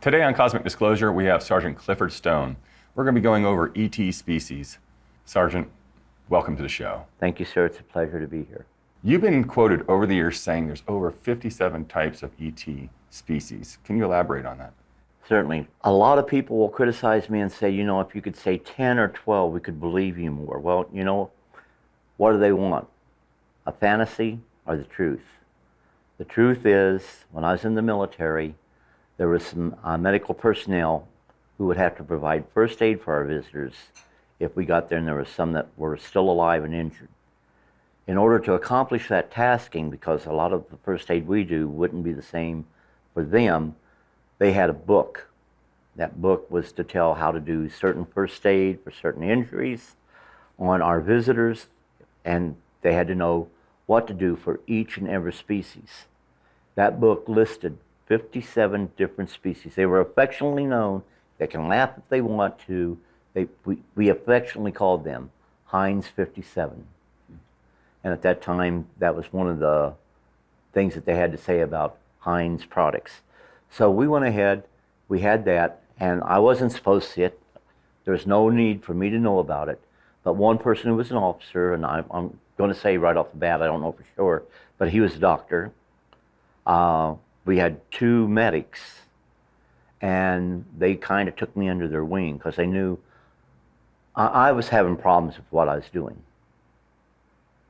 Today on Cosmic Disclosure, we have Sergeant Clifford Stone. We're going to be going over ET species. Sergeant, welcome to the show. Thank you, sir. It's a pleasure to be here. You've been quoted over the years saying there's over 57 types of ET species. Can you elaborate on that? Certainly. A lot of people will criticize me and say, if you could say 10 or 12, we could believe you more. Well, what do they want? A fantasy or the truth? The truth is, when I was in the military, there was some medical personnel who would have to provide first aid for our visitors if we got there and there was some that were still alive and injured. In order to accomplish that tasking, because a lot of the first aid we do wouldn't be the same for them, they had a book. That book was to tell how to do certain first aid for certain injuries on our visitors, and they had to know what to do for each and every species. That book listed 57 different species. They were affectionately known. They can laugh if they want to. We affectionately called them Heinz 57. And at that time, that was one of the things that they had to say about Heinz products. So we went ahead, we had that, and I wasn't supposed to see it. There was no need for me to know about it. But one person who was an officer, and I'm going to say right off the bat, I don't know for sure, but he was a doctor. We had two medics, and they kind of took me under their wing because they knew I was having problems with what I was doing.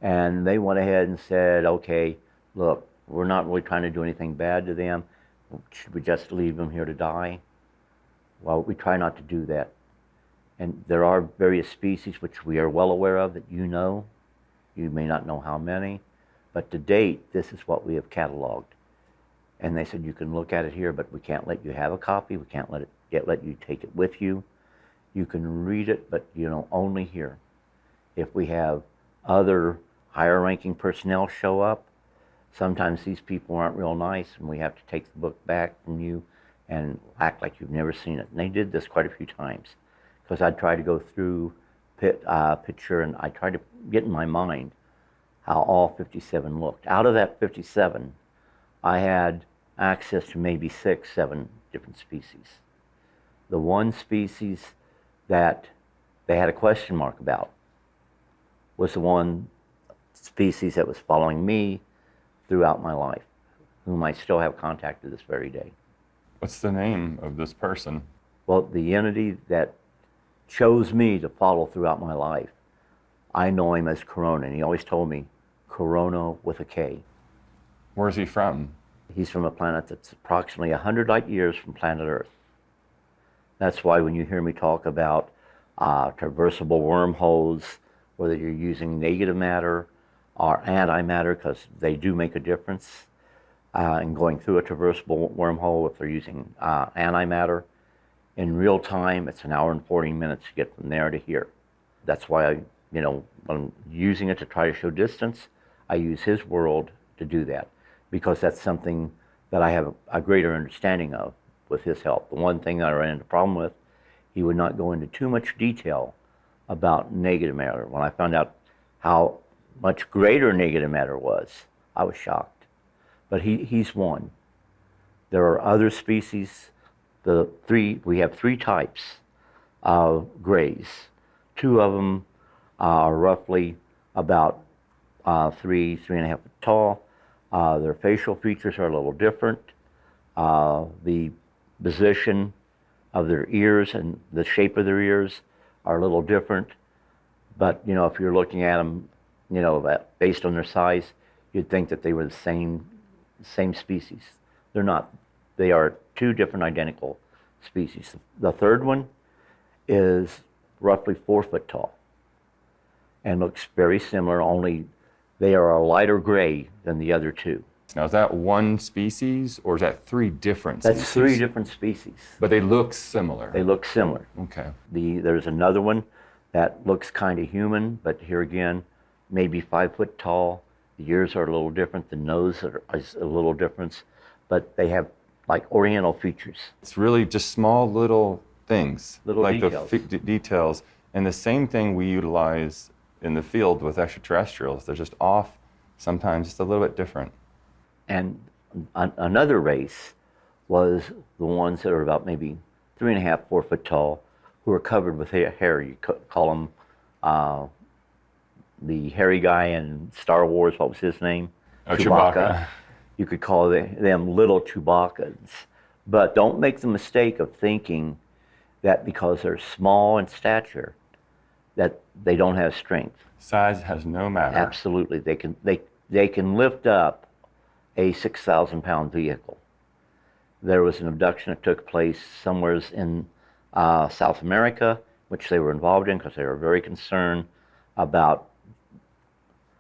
And they went ahead and said, okay, look, we're not really trying to do anything bad to them. Should we just leave them here to die? Well, we try not to do that. And there are various species which we are well aware of that you know. You may not know how many, but to date, this is what we have cataloged. And they said, you can look at it here, but we can't let you have a copy. We can't let you take it with you. You can read it, but only here. If we have other higher ranking personnel show up, sometimes these people aren't real nice and we have to take the book back from you and act like you've never seen it. And they did this quite a few times because I'd try to go through picture and I tried to get in my mind how all 57 looked. Out of that 57, I had access to maybe 6, 7 different species. The one species that they had a question mark about was the one species that was following me throughout my life, whom I still have contact to this very day. What's the name of this person? Well, the entity that chose me to follow throughout my life, I know him as Korona, and he always told me, Korona with a K. Where's he from? He's from a planet that's approximately 100 light years from planet Earth. That's why when you hear me talk about traversable wormholes, whether you're using negative matter or antimatter, because they do make a difference in going through a traversable wormhole if they're using antimatter. In real time, it's an hour and 40 minutes to get from there to here. That's why when I'm using it to try to show distance, I use his world to do that, because that's something that I have a greater understanding of with his help. The one thing that I ran into a problem with, he would not go into too much detail about negative matter. When I found out how much greater negative matter was, I was shocked. But he's one. There are other species. We have 3 types of grays. 2 of them are roughly about 3.5 feet tall. Their facial features are a little different. The position of their ears and the shape of their ears are a little different. But, if you're looking at them, based on their size, you'd think that they were the same species. They're not. They are 2 different identical species. The third one is roughly 4 foot tall and looks very similar, only they are a lighter gray than the other 2. Now, is that one species, or is that 3 different species? That's 3 different species. But they look similar. They look similar. Okay. There's another one that looks kind of human, but here again, maybe 5 foot tall. The ears are a little different. The nose is a little different, but they have like oriental features. It's really just small little things. Little like details. The details. And the same thing we utilize in the field with extraterrestrials. They're just off, sometimes just a little bit different. And another race was the ones that are about maybe 3.5, 4 foot tall, who are covered with hair. You call them the hairy guy in Star Wars. What was his name? Oh, Chewbacca. You could call them little Chewbaccas. But don't make the mistake of thinking that because they're small in stature, that they don't have strength. Size has no matter. Absolutely, they can lift up a 6,000-pound vehicle. There was an abduction that took place somewhere in South America, which they were involved in because they were very concerned about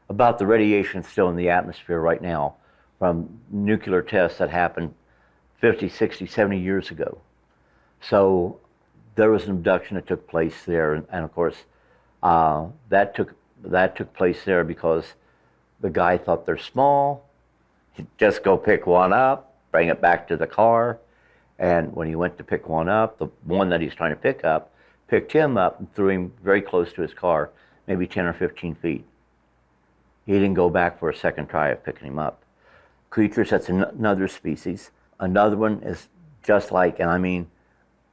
the radiation still in the atmosphere right now from nuclear tests that happened 50, 60, 70 years ago. So there was an abduction that took place there, and of course, that took place there because the guy thought they're small. He'd just go pick one up, bring it back to the car, and when he went to pick one up, the one that he's trying to pick up picked him up and threw him very close to his car, maybe 10 or 15 feet. He didn't go back for a second try of picking him up. Creatures, that's another species. Another one is just like, and I mean,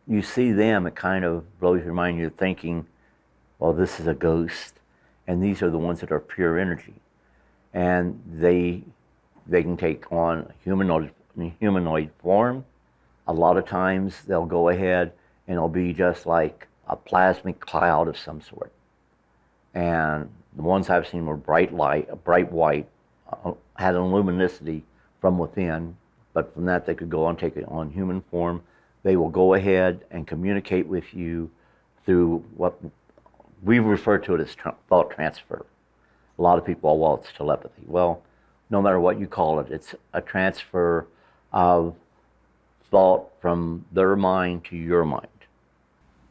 you see them, it kind of blows your mind. You're thinking, well, this is a ghost. And these are the ones that are pure energy. And they can take on humanoid form. A lot of times they'll go ahead and it'll be just like a plasmic cloud of some sort. And the ones I've seen were bright white, had an luminosity from within, but from that they could go on, take it on human form. They will go ahead and communicate with you through what we refer to it as thought transfer. A lot of people, well, it's telepathy. Well, no matter what you call it, it's a transfer of thought from their mind to your mind.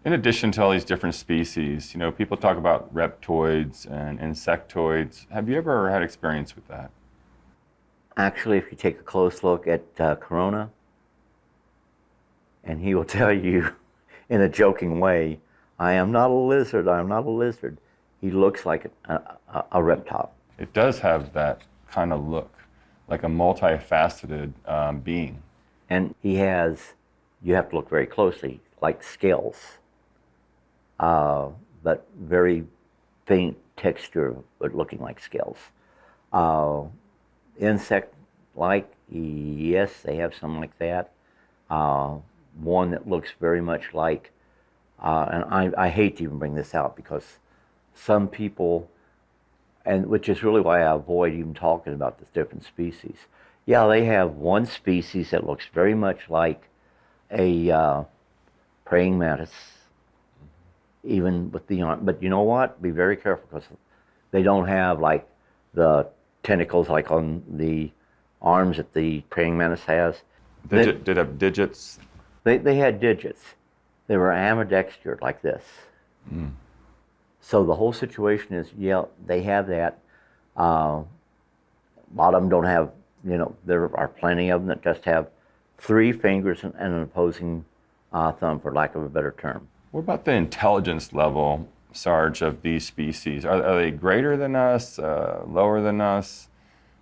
In addition to all these different species, you know, people talk about reptoids and insectoids. Have you ever had experience with that? Actually, if you take a close look at Korona, and he will tell you in a joking way, I am not a lizard, I am not a lizard. He looks like a reptile. It does have that kind of look, like a multifaceted being. And he has, you have to look very closely, like scales, but very faint texture, but looking like scales. Insect-like, yes, they have some like that. One that looks very much like, and I hate to even bring this out because some people, and which is really why I avoid even talking about the different species. Yeah, they have one species that looks very much like a praying mantis, even with the arm. But you know what? Be very careful because they don't have like the tentacles like on the arms that the praying mantis has. Did it have digits? They had digits. They were ambidextrous like this. Mm. So the whole situation is, yeah, they have that. A lot of them don't have, you know, there are plenty of them that just have 3 fingers and an opposing thumb, for lack of a better term. What about the intelligence level, Sarge, of these species? Are they greater than us, lower than us?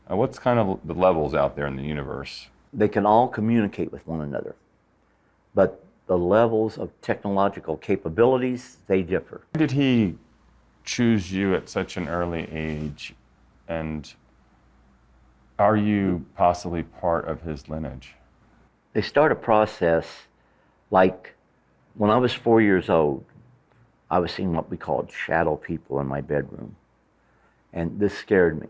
What's kind of the levels out there in the universe? They can all communicate with one another, but the levels of technological capabilities, they differ. Why did he choose you at such an early age, and are you possibly part of his lineage? They start a process like when I was 4 years old, I was seeing what we called shadow people in my bedroom, and this scared me.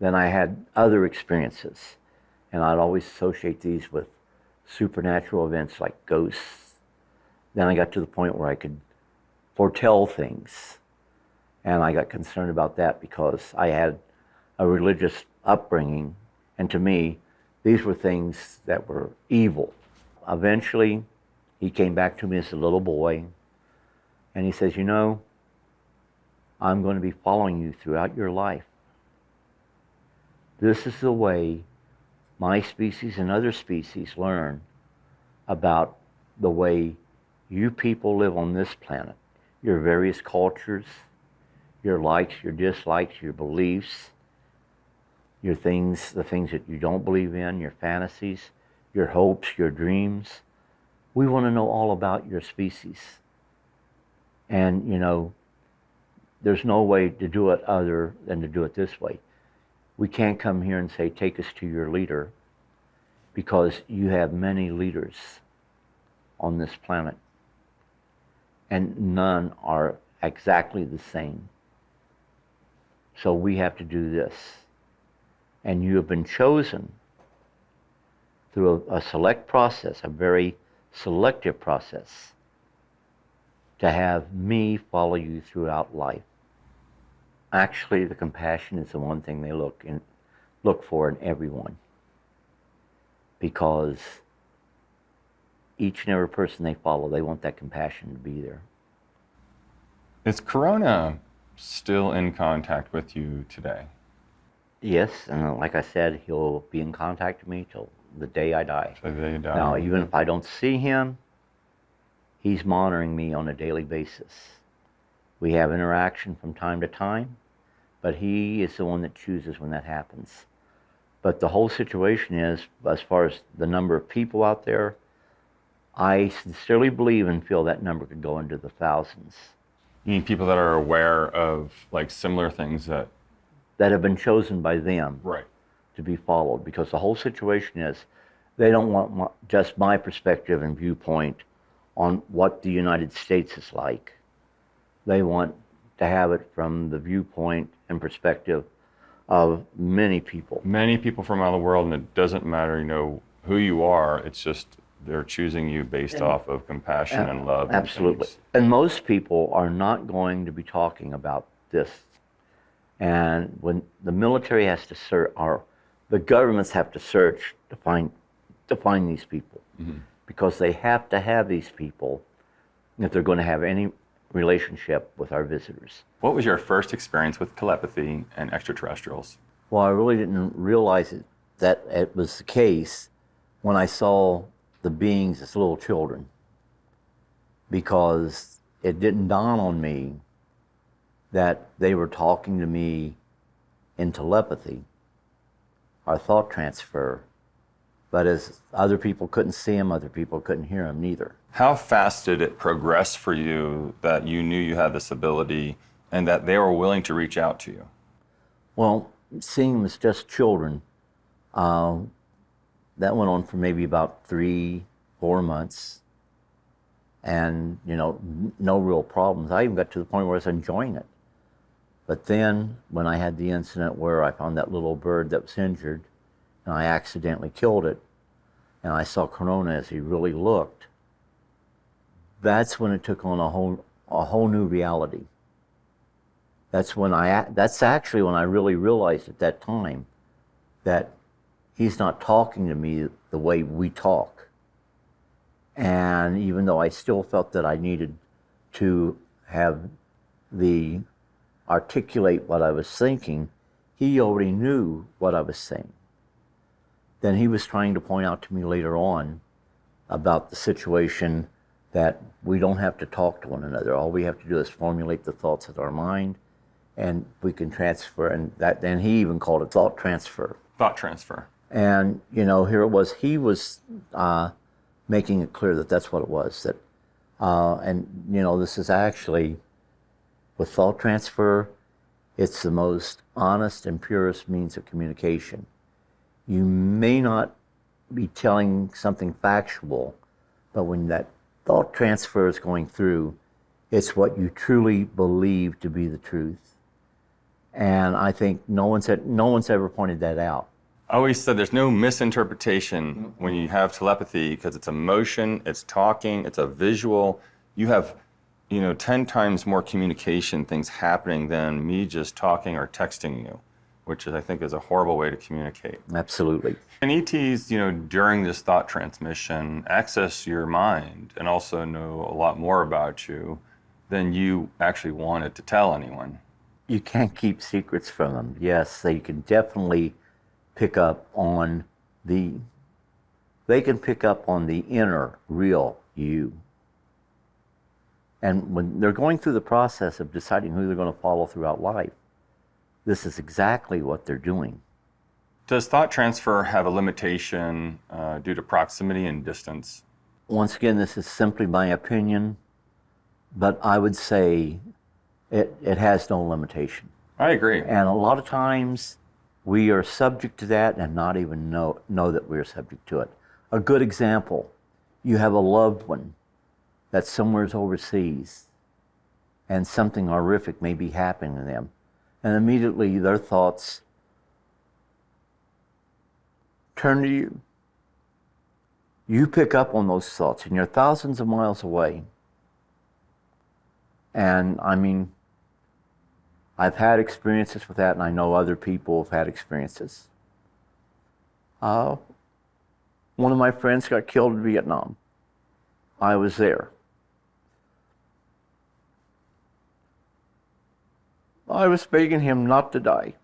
Then I had other experiences, and I'd always associate these with supernatural events like ghosts. Then I got to the point where I could foretell things, and I got concerned about that because I had a religious upbringing, and to me, these were things that were evil. Eventually, he came back to me as a little boy, and he says, you know, I'm going to be following you throughout your life. This is the way my species and other species learn about the way you people live on this planet. Your various cultures, your likes, your dislikes, your beliefs, your things, the things that you don't believe in, your fantasies. your hopes, your dreams. We want to know all about your species. And, there's no way to do it other than to do it this way. We can't come here and say, take us to your leader, because you have many leaders on this planet, and none are exactly the same. So we have to do this. And you have been chosen through a select process, a very selective process, to have me follow you throughout life. Actually, the compassion is the one thing they look for in everyone, because each and every person they follow, they want that compassion to be there. Is Korona still in contact with you today? Yes, and like I said, he'll be in contact with me till the day I die. So they die. Now, even if I don't see him, he's monitoring me on a daily basis. We have interaction from time to time, but he is the one that chooses when that happens. But the whole situation is, as far as the number of people out there, I sincerely believe and feel that number could go into the thousands. You mean people that are aware of like similar things that have been chosen by them to be followed, because the whole situation is they don't want just my perspective and viewpoint on what the United States is like. They want to have it from the viewpoint and perspective of many people. Many people from around the world, and it doesn't matter, who you are. It's just they're choosing you based off of compassion and love. Absolutely. And most people are not going to be talking about this. And when the military has to search, or the governments have to search to find these people, because they have to have these people if they're going to have any relationship with our visitors. What was your first experience with telepathy and extraterrestrials? Well, I really didn't realize that it was the case when I saw the beings as little children, because it didn't dawn on me that they were talking to me in telepathy or thought transfer. But as other people couldn't see them, other people couldn't hear them neither. How fast did it progress for you that you knew you had this ability and that they were willing to reach out to you? Well, seeing them as just children, that went on for maybe about 3-4 months. And, no real problems. I even got to the point where I was enjoying it. But then when I had the incident where I found that little bird that was injured, and I accidentally killed it, and I saw Korona as he really looked, that's when it took on a whole new reality. That's actually when I really realized at that time that he's not talking to me the way we talk. And even though I still felt that I needed to articulate what I was thinking, he already knew what I was saying. Then he was trying to point out to me later on about the situation that we don't have to talk to one another. All we have to do is formulate the thoughts of our mind, and we can transfer. And then he even called it thought transfer. Thought transfer. And here it was. He was making it clear that that's what it was. This is actually, with thought transfer, it's the most honest and purest means of communication. You may not be telling something factual, but when that thought transfer is going through, it's what you truly believe to be the truth. And I think no one's ever pointed that out. I always said there's no misinterpretation when you have telepathy, because it's emotion, it's talking, it's a visual. You have 10 times more communication things happening than me just talking or texting you, which I think is a horrible way to communicate. Absolutely. And ETs, during this thought transmission, access your mind and also know a lot more about you than you actually wanted to tell anyone. You can't keep secrets from them. Yes, they can definitely pick up on the inner, real you. And when they're going through the process of deciding who they're going to follow throughout life, this is exactly what they're doing. Does thought transfer have a limitation due to proximity and distance? Once again, this is simply my opinion, but I would say it has no limitation. I agree. And a lot of times we are subject to that and not even know that we're subject to it. A good example, you have a loved one that's somewhere overseas and something horrific may be happening to them. And immediately their thoughts turn to you. You pick up on those thoughts and you're thousands of miles away. And I mean, I've had experiences with that, and I know other people have had experiences. One of my friends got killed in Vietnam. I was there. I was begging him not to die.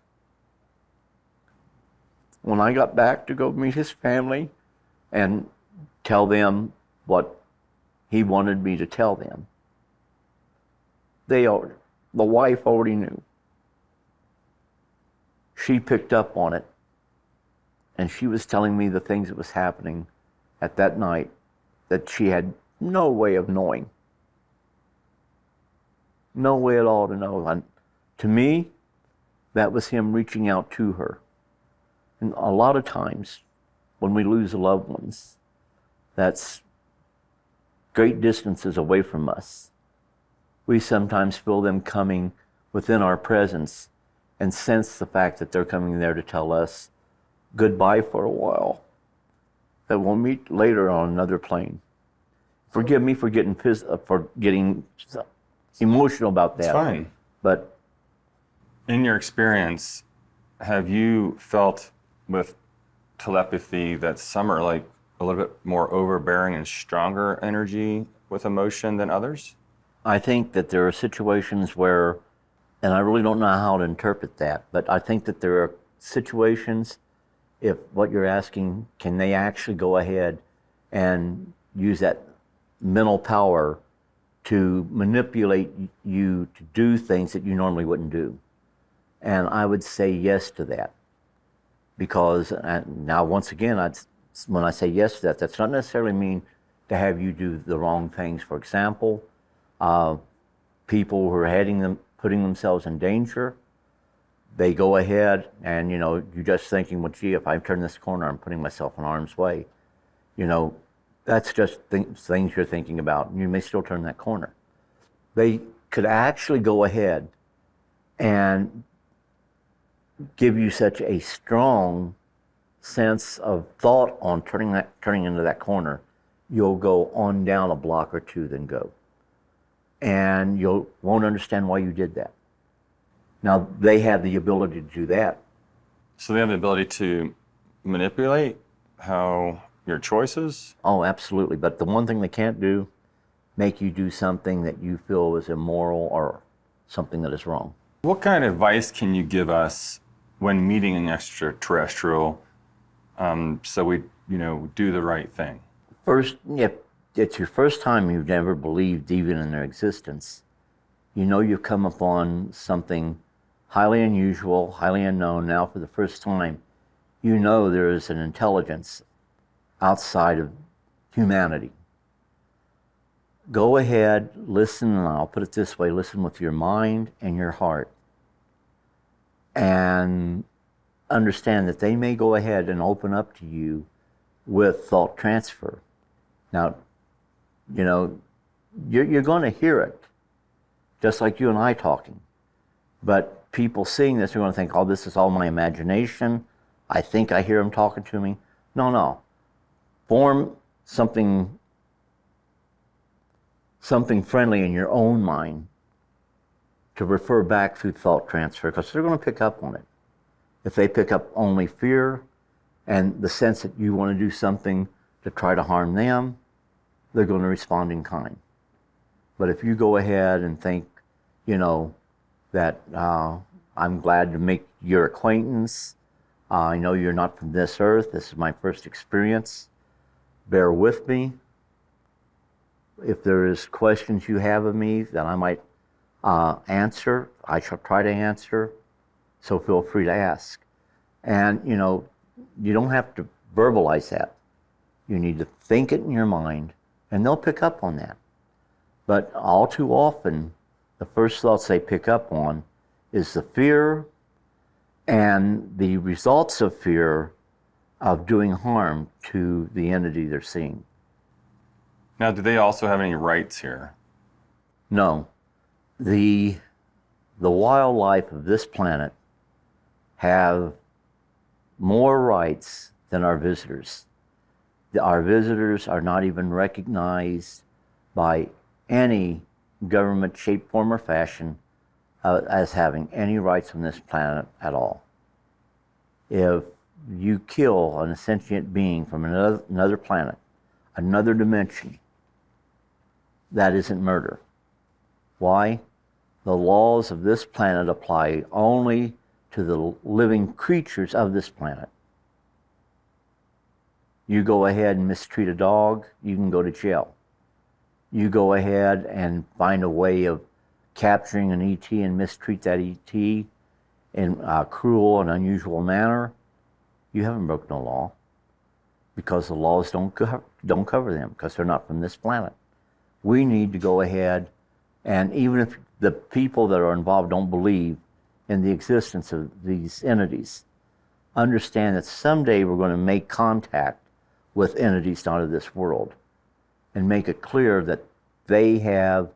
When I got back to go meet his family and tell them what he wanted me to tell them, the wife already knew. She picked up on it, and she was telling me the things that was happening at that night that she had no way of knowing. No way at all to know. And to me, that was him reaching out to her. And a lot of times, when we lose loved ones, that's great distances away from us. We sometimes feel them coming within our presence and sense the fact that they're coming there to tell us goodbye for a while, that we'll meet later on another plane. Forgive me for getting emotional about that. It's fine. But in your experience, have you felt with telepathy that some are like a little bit more overbearing and stronger energy with emotion than others? I think that there are situations where, and I really don't know how to interpret that, but I think that there are situations, if what you're asking, can they actually go ahead and use that mental power to manipulate you to do things that you normally wouldn't do? And I would say yes to that. Because now, once again, when I say yes to that, that's not necessarily mean to have you do the wrong things. For example, people who are putting themselves in danger, they go ahead and, you're just thinking, well, gee, if I turn this corner, I'm putting myself in harm's way. That's just things you're thinking about. You may still turn that corner. They could actually go ahead and give you such a strong sense of thought on turning into that corner, you'll go on down a block or two, then go. And you won't understand why you did that. Now, they have the ability to do that. So they have the ability to manipulate how your choices? Oh, absolutely. But the one thing they can't do, make you do something that you feel is immoral or something that is wrong. What kind of advice can you give us when meeting an extraterrestrial so we, do the right thing? First, if it's your first time you've never believed even in their existence, you've come upon something highly unusual, highly unknown. Now for the first time, there is an intelligence outside of humanity. Go ahead, listen, and I'll put it this way, listen with your mind and your heart. And understand that they may go ahead and open up to you with thought transfer. Now, you're going to hear it, just like you and I talking. But people seeing this are going to think, oh, this is all my imagination. I think I hear them talking to me. No. Form something friendly in your own mind to refer back through thought transfer, because they're going to pick up on it. If they pick up only fear and the sense that you want to do something to try to harm them, they're going to respond in kind. But if you go ahead and think, that I'm glad to make your acquaintance, I know you're not from this earth, this is my first experience, bear with me. If there is questions you have of me that I might answer, I shall try to answer, so feel free to ask. And, You don't have to verbalize that. You need to think it in your mind, and they'll pick up on that. But all too often, the first thoughts they pick up on is the fear and the results of fear of doing harm to the entity they're seeing. Now, do they also have any rights here? No. The wildlife of this planet have more rights than our visitors. Our visitors are not even recognized by any government, shape, form, or fashion as having any rights on this planet at all. If you kill a sentient being from another planet, another dimension, that isn't murder. Why? The laws of this planet apply only to the living creatures of this planet. You go ahead and mistreat a dog, you can go to jail. You go ahead and find a way of capturing an ET and mistreat that ET in a cruel and unusual manner, you haven't broken the law, because the laws don't cover them, because they're not from this planet. We need to go ahead, and even if the people that are involved don't believe in the existence of these entities, understand that someday we're going to make contact with entities not of this world, and make it clear that they have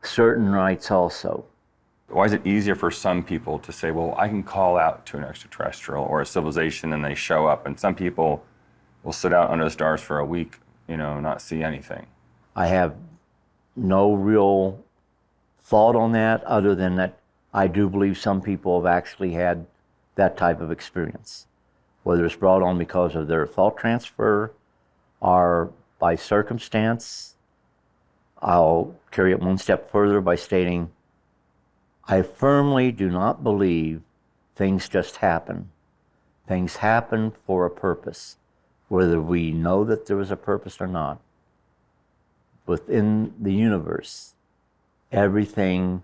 certain rights also. Why is it easier for some people to say, well, I can call out to an extraterrestrial or a civilization and they show up, and some people will sit out under the stars for a week, not see anything? I have no real thought on that, other than that I do believe some people have actually had that type of experience, whether it's brought on because of their thought transfer or by circumstance. I'll carry it one step further by stating, I firmly do not believe things just happen. Things happen for a purpose, whether we know that there was a purpose or not. Within the universe, everything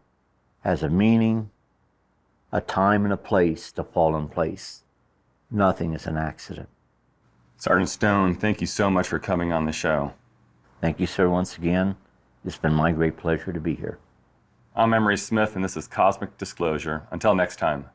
has a meaning, a time and a place to fall in place. Nothing is an accident. Sergeant Stone, thank you so much for coming on the show. Thank you, sir, once again. It's been my great pleasure to be here. I'm Emery Smith, and this is Cosmic Disclosure. Until next time.